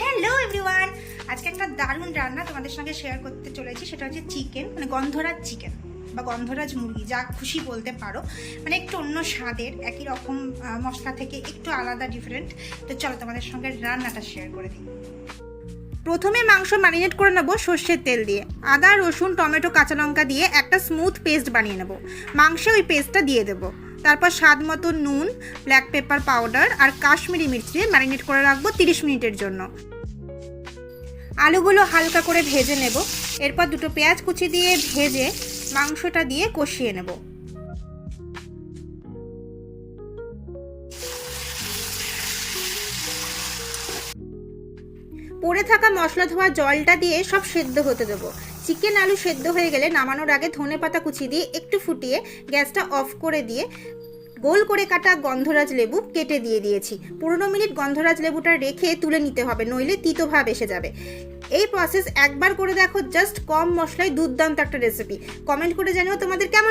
Hello everyone, আজকে একটা দারুণ রান্না তোমাদের সঙ্গে শেয়ার করতে চলেছি। সেটা হচ্ছে চিকেন, মানে গন্ধরাজ চিকেন বা গন্ধরাজ মুরগি, যা খুশি বলতে পারো। মানে একটু অন্য স্বাদের, একই রকম মশলা থেকে একটু আলাদা, ডিফারেন্ট। তো চলো তোমাদের সঙ্গে রান্নাটা শেয়ার করে দিই। প্রথমে মাংস ম্যারিনেট করে নেবো সর্ষের তেল দিয়ে। আদা, রসুন, টমেটো, কাঁচা লঙ্কা দিয়ে একটা স্মুথ পেস্ট বানিয়ে নেবো। মাংসে ওই পেস্টটা দিয়ে দেবো। তারপর স্বাদ মতো নুন, ব্ল্যাক পেপার পাউডার আর কাশ্মীরি মির্চ দিয়ে ম্যারিনেট করে রাখবো 30 মিনিটের জন্য। আলুগুলো হালকা করে ভেজে নেব। এরপর দুটো পেঁয়াজ কুচি দিয়ে ভেজে মাংসটা দিয়ে কষিয়ে নেব। পড়ে থাকা মশলা ধোয়া জলটা দিয়ে সব সেদ্ধ হতে দেবো। চিকেন আলু সেদ্ধ হয়ে গেলে নামানোর আগে ধনেপাতা কুচি দিয়ে একটু ফুটিয়ে গ্যাসটা অফ করে দিয়ে গোল করে কাটা গন্ধরাজ লেবু কেটে দিয়ে দিয়েছি। 15 মিনিট গন্ধরাজ লেবুটা রেখে তুলে নিতে হবে, নইলে তিতো ভাব এসে যাবে। এই প্রসেস একবার করে দেখো, জাস্ট কম মশলায় দুর্দান্ত একটা রেসিপি। কমেন্ট করে জানিও তোমাদের কেমন